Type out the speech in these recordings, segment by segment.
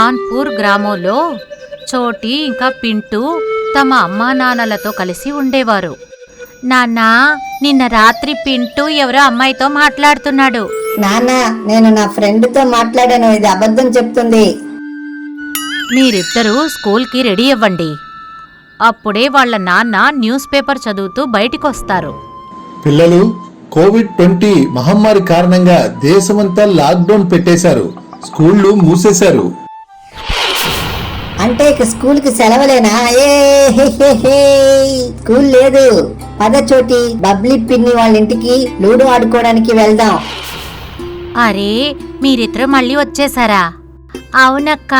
కాన్పూర్ గ్రామంలో చోటి ఇంకా పింటూ తమ అమ్మా నాన్నలతో కలిసి ఉండేవారు. నాన్నా, నిన్న రాత్రి పింటూ ఎవరో అమ్మాయితో మాట్లాడుతున్నాడు. నాన్న, నేను నా ఫ్రెండ్తో మాట్లాడాను, ఇది అబద్ధం చెప్తుంది. మీరిద్దరూ స్కూల్కి రెడీ అవ్వండి. అప్పుడే వాళ్ళ నాన్న న్యూస్ పేపర్ చదువుతూ బయటికొస్తారు. పిల్లలు, కోవిడ్-20 మహమ్మారి కారణంగా దేశమంతా లాక్డౌన్ పెట్టేశారు. స్కూళ్లు మూసేశారు. అంటే ఇక స్కూల్కి సెలవులేనా? స్కూల్ లేదు. పద చోటి, బబ్లీ పిన్ని వాళ్ళ ఇంటికి లూడో ఆడుకోవడానికి వెళ్దాం. అరే, మీరిద్దరూ మళ్ళీ వచ్చేసారా? అవునక్క,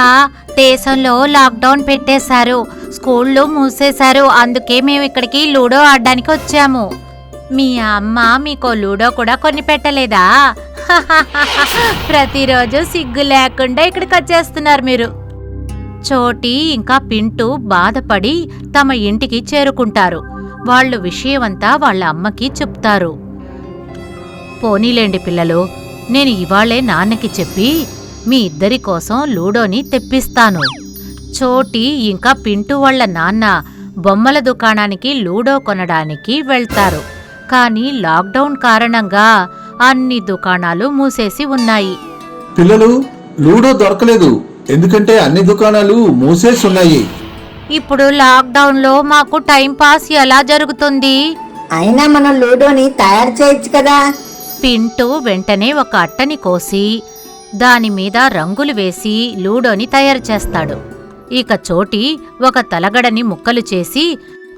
దేశంలో లాక్డౌన్ పెట్టేశారు, స్కూళ్ళు మూసేశారు. అందుకే మేము ఇక్కడికి లూడో ఆడడానికి వచ్చాము. మీ అమ్మ మీకో లూడో కూడా కొని పెట్టలేదా? ప్రతిరోజు సిగ్గు లేకుండా ఇక్కడికి వచ్చేస్తున్నారు మీరు. చోటి ఇంకా పింటూ బాధపడి తమ ఇంటికి చేరుకుంటారు. వాళ్ళు విషయమంతా వాళ్ళ అమ్మకి చెప్తారు. పోనీలేండి పిల్లలు, నేను ఇవాళే నాన్నకి చెప్పి మీ ఇద్దరి కోసం లూడోని తెప్పిస్తాను. చోటి ఇంకా పింటూ వాళ్ళ నాన్న బొమ్మల దుకాణానికి లూడో కొనడానికి వెళ్తారు. కానీ లాక్డౌన్ కారణంగా అన్ని దుకాణాలు మూసేసి ఉన్నాయి. పిల్లలు, లూడో దొరకలేదు, ఎందుకంటే అన్ని దుకాణాలు మూసేసి ఉన్నాయి. ఇప్పుడు లాక్డౌన్లో మాకు టైం పాస్ ఎలా జరుగుతుంది? అయినా మనం లూడోని తయారు చేయొచ్చు కదా. పింటూ వెంటనే ఒక అట్టని కోసి దానిమీద రంగులు వేసి లూడోని తయారు చేస్తాడు. ఇక చోటి ఒక తలగడని ముక్కలు చేసి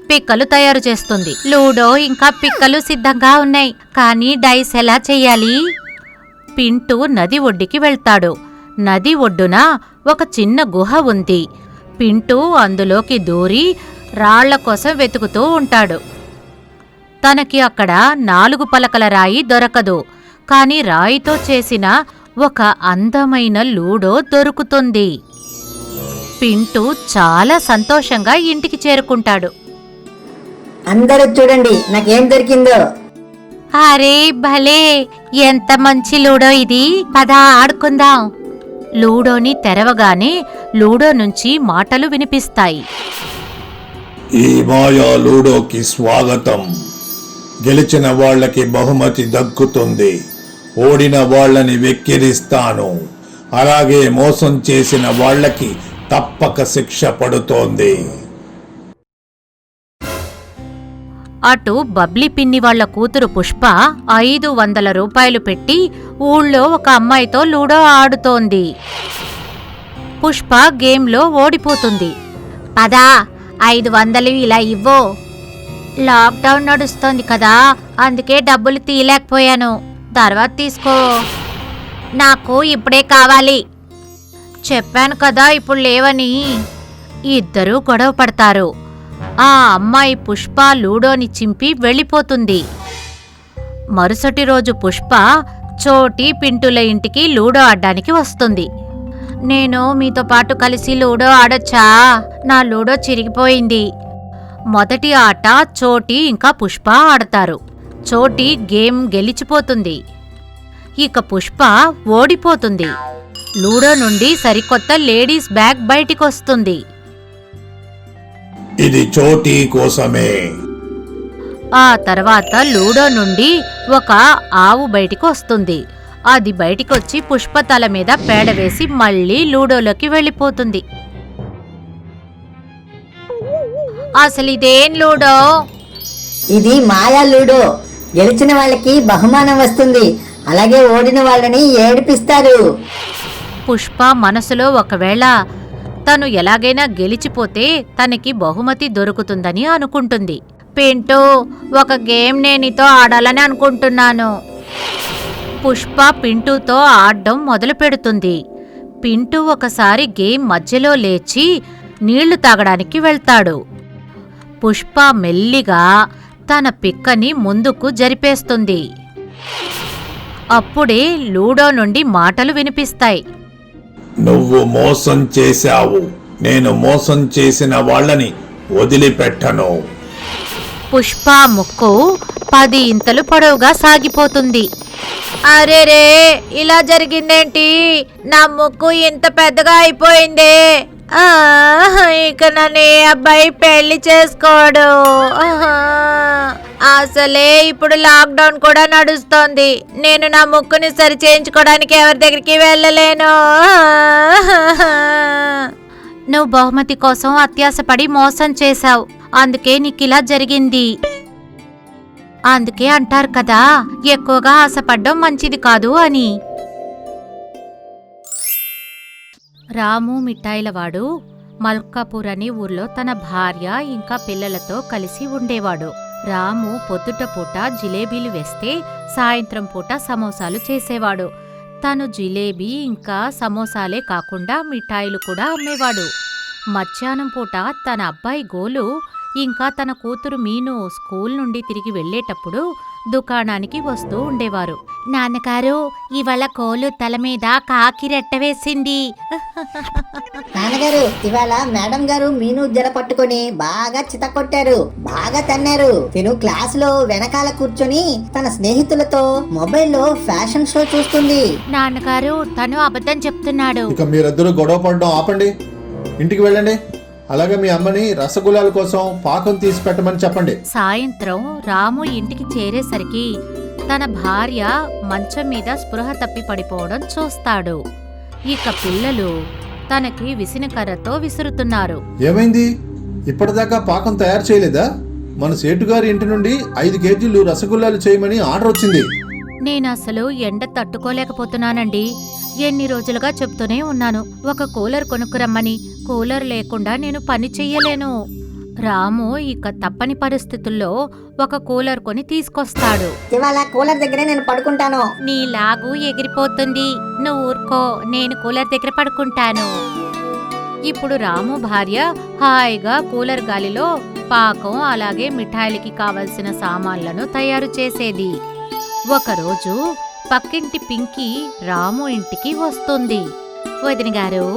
పిక్కలు తయారు చేస్తుంది. లూడో ఇంకా పిక్కలు సిద్ధంగా ఉన్నాయి, కానీ డైస్ ఎలా చెయ్యాలి? పింటూ నది ఒడ్డుకి వెళ్తాడు. నది ఒడ్డున ఒక చిన్న గుహ ఉంది. పింటూ అందులోకి దూరి రాళ్ల కోసం వెతుకుతూ ఉంటాడు. తనకి అక్కడ 4 పలకల రాయి దొరకదు, కాని రాయితో చేసిన ఒక అందమైన లూడో దొరుకుతుంది. పింటూ చాలా సంతోషంగా ఇంటికి చేరుకుంటాడు. అందరూ చూడండి, నాకేం దొరికిందో. అరే భలే, ఎంత మంచి లూడో ఇది, పద ఆడుకుందాం. లూడోని తెరవగానే లూడో నుంచి మాటలు వినిపిస్తాయి. ఈ మాయా లూడోకి స్వాగతం. గెలిచిన వాళ్ళకి బహుమతి దక్కుతుంది, ఓడిన వాళ్ళని వెక్కిరిస్తాను. అలాగే మోసం చేసిన వాళ్ళకి తప్పక శిక్ష పడుతోంది. అటు బబ్లీ పిన్ని వాళ్ల కూతురు పుష్ప 500 రూపాయలు పెట్టి ఊళ్ళో ఒక అమ్మాయితో లూడో ఆడుతోంది. పుష్ప గేమ్లో ఓడిపోతుంది. పదా, 500 ఇలా ఇవ్వు. లాక్డౌన్ నడుస్తోంది కదా, అందుకే డబ్బులు తీయలేకపోయాను, తర్వాత తీసుకో. నాకు ఇప్పుడే కావాలి. చెప్పాను కదా ఇప్పుడు లేవని. ఇద్దరూ గొడవ పడతారు. ఆ అమ్మాయి పుష్ప లూడోని చింపి వెళ్ళిపోతుంది. మరుసటి రోజు పుష్ప చోటి పింటుల ఇంటికి లూడో ఆడడానికి వస్తుంది. నేను మీతో పాటు కలిసి లూడో ఆడొచ్చా? నా లూడో చిరిగిపోయింది. మొదటి ఆట చోటి ఇంకా పుష్ప ఆడతారు. చోటి గేమ్ గెలిచిపోతుంది. ఇక పుష్ప ఓడిపోతుంది. లూడో నుండి సరికొత్త లేడీస్ బ్యాగ్ బయటికొస్తుంది. ఇది చోటి కోసమే. ఆ తర్వాత లూడో నుండి ఒక ఆవు బయటికి వస్తుంది. అది బయటికొచ్చి పుష్ప తల మీద పేడ వేసి మళ్ళీ లూడోలోకి వెళ్ళిపోతుంది. అసలు ఇదేం లూడో? ఇది మాయా లూడో. గెలిచిన వాళ్ళకి బహుమానం వస్తుంది, అలాగే ఓడిన వాళ్ళని ఏడిపిస్తారు. పుష్ప మనసులో ఒకవేళ తను ఎలాగైనా గెలిచిపోతే తనకి బహుమతి దొరుకుతుందని అనుకుంటుంది. పింటూ, ఒక గేమ్ నేనితో ఆడాలని అనుకుంటున్నాను. పుష్ప పింటూతో ఆడడం మొదలు పెడుతుంది. పింటూ ఒకసారి గేమ్ మధ్యలో లేచి నీళ్లు తాగడానికి వెళ్తాడు. పుష్ప మెల్లిగా తన పిక్కని ముందుకు జరిపేస్తుంది. అప్పుడే లూడో నుండి మాటలు వినిపిస్తాయి. నువ్వు మోసం చేశావు, నేను మోసం చేసిన వాళ్ళని వదిలిపెట్టను. పుష్ప ముక్కు 10 ఇంతలు పొడవుగా సాగిపోతుంది. అరేరే, ఇలా జరిగిందేంటి? నా ముక్కు ఇంత పెద్దగా అయిపోయింది. ఇక నన్ను ఏ అబ్బాయి పెళ్లి చేసుకోడు. అసలే ఇప్పుడు లాక్డౌన్ కూడా నడుస్తోంది. నేను నా ముక్కుని సరి చేయించుకోవడానికి ఎవరి దగ్గరికి వెళ్ళలేను. నువ్వు బహుమతి కోసం అత్యాశపడి మోసం చేశావు. అందుకే నీకిలా జరిగింది. అందుకే అంటారు కదా, ఎక్కువగా ఆశపడ్డం మంచిది కాదు అని. రాము మిఠాయిలవాడు మల్కాపూర్ అనే ఊర్లో తన భార్య ఇంకా పిల్లలతో కలిసి ఉండేవాడు. రాము పొద్దుట పూట జిలేబీలు వేస్తే సాయంత్రం పూట సమోసాలు చేసేవాడు. తను జిలేబీ ఇంకా సమోసాలే కాకుండా మిఠాయిలు కూడా అమ్మేవాడు. మధ్యాహ్నం పూట తన అబ్బాయి గోలు ఇంకా తన కూతురు మీను స్కూల్ నుండి తిరిగి వెళ్లేటప్పుడు దుకాణానికి వస్తూ ఉండేవారు. నాన్నగారు, ఇవాళ కోలు తల మీద కాకి రెట్ట వేసింది. నాన్నగారు, ఇవాళ మేడం గారు మీను జల పట్టుకొని బాగా చితకొట్టారు, బాగా తన్నారు. తిను క్లాస్ లో వెనకాల కూర్చొని తన స్నేహితులతో మొబైల్లో ఫ్యాషన్ షో చూస్తుంది. నాన్నగారు, తను అబద్ధం చెప్తున్నాడు. ఇక మీరిద్దరూ గొడవ పడడం ఆపండి, ఇంటికి వెళ్ళండి. అలాగే మీ అమ్మని రసగుల్లాల కోసం పాకం తీసి పెట్టమని చెప్పండి. సాయంత్రం రాము ఇంటికి చేరేసరికి తన భార్య మంచం మీద స్పృహ తప్పి పడిపోవడం చూస్తాడు. ఇక పిల్లలు తనకి విసినకర్రతో విసురుతున్నారు. ఏమైంది? ఇప్పటిదాకా పాకం తయారు చేయలేదా? మన సేటుగారి ఇంటి నుండి 5 కేజీలు రసగుల్లాలు చేయమని ఆర్డర్ వచ్చింది. నేనసలు ఎండ తట్టుకోలేకపోతున్నానండి. ఎన్ని రోజులుగా చెప్తూనే ఉన్నాను, ఒక కూలర్ కొనుక్కురమ్మని. కూలర్ లేకుండా నేను పని చెయ్యలేను. రాము ఇక తప్పని పరిస్థితుల్లో ఒక కూలర్ కొని తీసుకొస్తాడు. ఇవాళ కూలర్ దగ్గరే నేను పడుకుంటాను. నీ లాగు ఎగిరిపోతుంది, నువ్వు ఊరుకో, నేను కూలర్ దగ్గర పడుకుంటాను. ఇప్పుడు రాము భార్య హాయిగా కూలర్ గాలిలో పాకం అలాగే మిఠాయిలకి కావలసిన సామాన్లను తయారు చేసేది. ఒకరోజు పక్కింటి పింకీ రాము ఇంటికి వస్తుంది. వదిన గారు,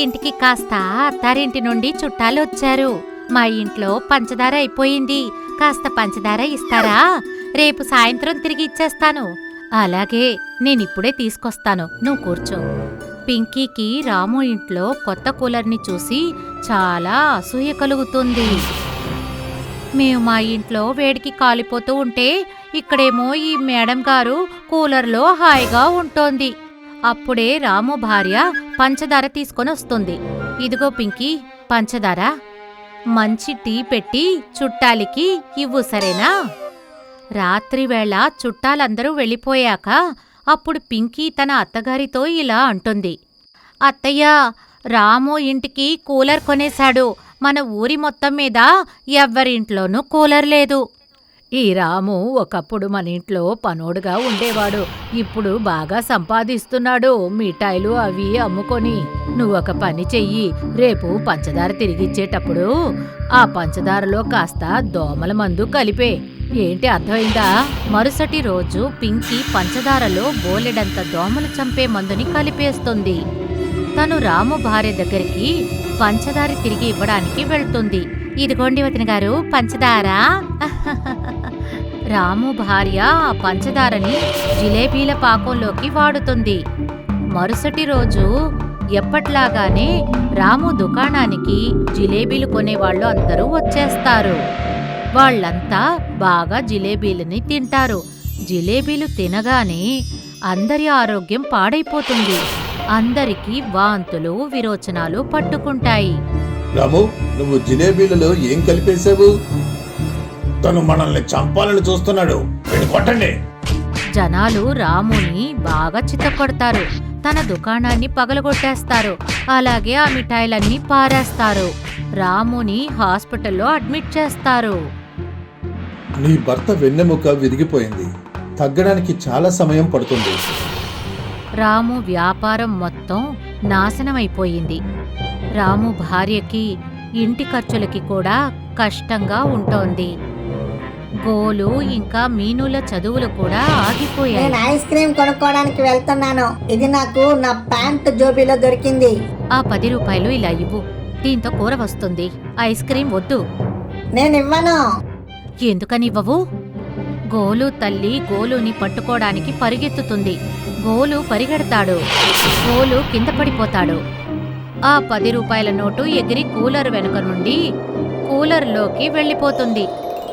ఇంటికి కాస్త అత్తారింటి నుండి చుట్టాలు వచ్చారు. మా ఇంట్లో పంచదార అయిపోయింది, కాస్త పంచదార ఇస్తారా? రేపు సాయంత్రం తిరిగి ఇచ్చేస్తాను. అలాగే, నేనిప్పుడే తీసుకొస్తాను, నువ్వు కూర్చో. పింకీకి రాము ఇంట్లో కొత్త కూలర్ని చూసి చాలా అసూయ కలుగుతుంది. మేము మా ఇంట్లో వేడికి కాలిపోతూ ఉంటే ఇక్కడేమో ఈ మేడం గారు కూలర్లో హాయిగా ఉంటోంది. అప్పుడే రాము భార్య పంచదార తీసుకొని వస్తుంది. ఇదిగో పింకీ, పంచదార. మంచి టీ పెట్టి చుట్టాలికి ఇవ్వు, సరేనా? రాత్రివేళ చుట్టాలందరూ వెళ్ళిపోయాక అప్పుడు పింకీ తన అత్తగారితో ఇలా అంటుంది. అత్తయ్య, రాము ఇంటికి కూలర్ కొనేశాడు. మన ఊరి మొత్తం మీద ఎవ్వరింట్లోనూ కూలర్ లేదు. ఈ రాము ఒకప్పుడు మన ఇంట్లో పనోడుగా ఉండేవాడు. ఇప్పుడు బాగా సంపాదిస్తున్నాడు, మిఠాయిలు అవి అమ్ముకొని. నువ్వొక పని చెయ్యి, రేపు పంచదార తిరిగిచ్చేటప్పుడు ఆ పంచదారలో కాస్త దోమల మందు కలిపే. ఏంటి, అర్థమైందా? మరుసటి రోజు పింకీ పంచదారలో బోలెడంత దోమలు చంపే మందుని కలిపేస్తుంది. తను రాము భార్య దగ్గరికి పంచదార తిరిగి ఇవ్వడానికి వెళ్తుంది. ఇదిగోండి వదిన గారు, పంచదార. రాము భార్య ఆ పంచదారని జిలేబీల పాకంలోకి వాడుతుంది. మరుసటి రోజు ఎప్పట్లాగానే రాము దుకాణానికి జిలేబీలు కొనేవాళ్ళు అందరూ వచ్చేస్తారు. వాళ్ళంతా బాగా జిలేబీలని తింటారు. జిలేబీలు తినగానే అందరి ఆరోగ్యం పాడైపోతుంది. అందరికీ వాంతులు విరోచనాలు పట్టుకుంటాయి. రాము, నువ్వు జిలేబీలలో ఏం కలిపేశావు? తను మనల్ని చంపాలని చూస్తున్నాడు, కొట్టండి. జనాలు రాముని బాగా చిత్తకొడతారు. తన దుకాణాన్ని పగలగొట్టేస్తారు. అలాగే ఆ మిఠాయిలన్నీ పారేస్తారు. రాముని హాస్పిటల్లో అడ్మిట్ చేస్తారు. నీ భర్త వెన్నెముక విరిగిపోయింది, తగ్గడానికి చాలా సమయం పడుతుంది. రాము వ్యాపారం మొత్తం నాశనమైపోయింది. రాము భార్యకి ఇంటి ఖర్చులకి కూడా కష్టంగా ఉంటోంది. గోలు ఇంకా మీనుల చదువులు కూడా ఆగిపోయాయి. నేను ఐస్ క్రీమ్ కొనుక్కోవడానికి వెళ్తున్నాను. ఇది నాకు నా ప్యాంట్ జోబీలో దొరికింది. ఆ 10 రూపాయలు ఇలా ఇవ్వు, దీంతో కూర వస్తుంది. ఐస్ క్రీం వద్దు. నేను ఇవ్వను. ఎందుకనివ్వవు? గోలు తల్లి గోలుని పట్టుకోవడానికి పరిగెత్తుతుంది. గోలు పరిగెడతాడు. గోలు కింద పడిపోతాడు. ఆ 10 రూపాయల నోటు ఎగిరి కూలర్ వెనుక నుండి కూలర్లోకి వెళ్ళిపోతుంది.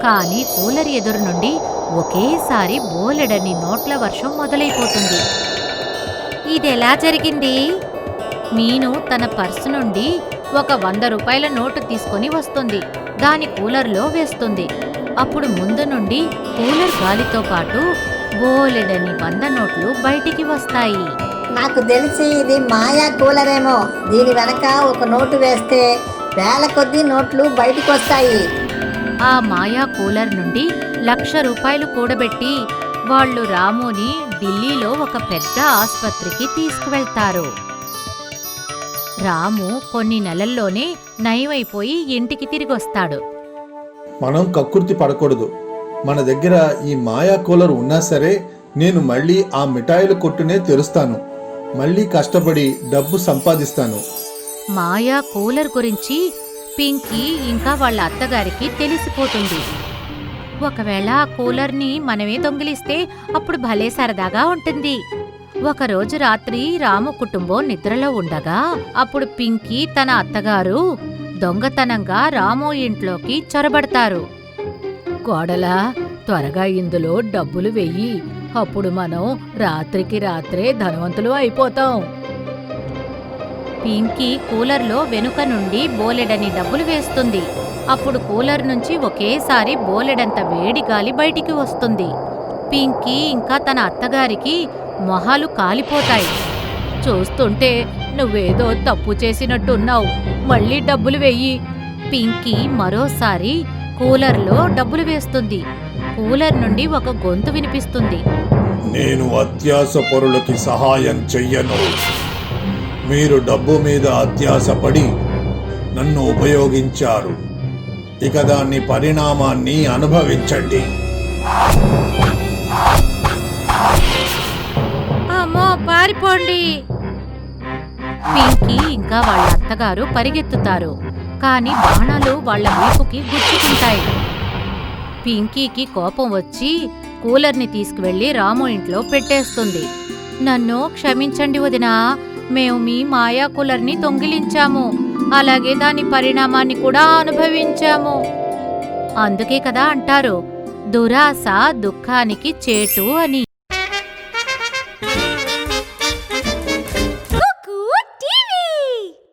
కానీ కూలర్ ఎదురు నుండి ఒకేసారి బోలెడని నోట్ల వర్షం మొదలైపోతుంది. ఇదెలా జరిగింది? మీను తన పర్సు నుండి ఒక 100 రూపాయల నోటు తీసుకొని వస్తుంది. దాని కూలర్లో వేస్తుంది. అప్పుడు ముందు నుండి కూలర్ గాలితో పాటు బోలెడని 100 నోట్లు బయటికి వస్తాయి. నాకు తెలిసి ఇది మాయా కూలరేమో. దీని వెనక ఒక నోటు వేస్తే వేల కొద్దీ నోట్లు బయటికి వస్తాయి. ఆ మాయా కూలర్ నుండి 1,00,000 రూపాయలు కూడబెట్టి వాళ్ళు రాముని ఢిల్లీలో ఒక పెద్ద ఆస్పత్రికి తీసుకువెళ్తారు. రాము కొన్ని నెలల్లోనే నయమైపోయి ఇంటికి తిరిగొస్తాడు. మనం కక్కుర్తి పడకూడదు. మన దగ్గర ఈ మాయా కూలర్ ఉన్నా సరే నేను మళ్ళీ ఆ మిఠాయిల కొట్టునే తెరుస్తాను. మళ్ళీ కష్టపడి డబ్బు సంపాదిస్తాను. మాయా కూలర్ గురించి పింకీ ఇంకా వాళ్ళ అత్తగారికి తెలిసిపోతుంది. ఒకవేళ ఆ కూలర్ని మనమే దొంగిలిస్తే అప్పుడు భలే సరదాగా ఉంటుంది. ఒకరోజు రాత్రి రాము కుటుంబం నిద్రలో ఉండగా అప్పుడు పింకీ తన అత్తగారు దొంగతనంగా రాము ఇంట్లోకి చొరబడతారు. కోడలా, త్వరగా ఇందులో డబ్బులు వెయ్యి. అప్పుడు మనం రాత్రికి రాత్రే ధనవంతులు అయిపోతాం. పింకీ కూలర్లో వెనుక నుండి బోలెడని డబ్బులు వేస్తుంది. అప్పుడు కూలర్ నుంచి ఒకేసారి బోలెడంత వేడి గాలి బయటికి వస్తుంది. పింకీ ఇంకా తన అత్తగారికి మొహాలు కాలిపోతాయి. చూస్తుంటే నువ్వేదో తప్పు చేసినట్టున్నావు. మళ్ళీ డబ్బులు వెయ్యి. పింకీ మరోసారి కూలర్లో డబ్బులు వేస్తుంది. కూలర్ నుండి ఒక గొంతు వినిపిస్తుంది. నేను అత్యాస పరులకి సహాయం చెయ్యను. మీరు డబ్బు మీద అత్యాసపడి నన్ను ఉపయోగించారు. ఇక దాని పరిణామాన్ని అనుభవించండి. అమ్మో, పారిపోండి! పింకీ ఇంకా వాళ్ళ అత్తగారు పరిగెత్తుతారు. కానీ బాణాలు వాళ్ళ వీపుకి గుచ్చుకుంటాయి. పింకీకి కోపం వచ్చి కూలర్ని తీసుకువెళ్లి రాము ఇంట్లో పెట్టేస్తుంది. నన్ను క్షమించండి వదినా, మేము మీ మాయా కూలర్ని దొంగిలించాము. అలాగే దాని పరిణామాన్ని కూడా అనుభవించాము. అందుకే కదా అంటారు, దురాశ దుఃఖానికి చేటు అని.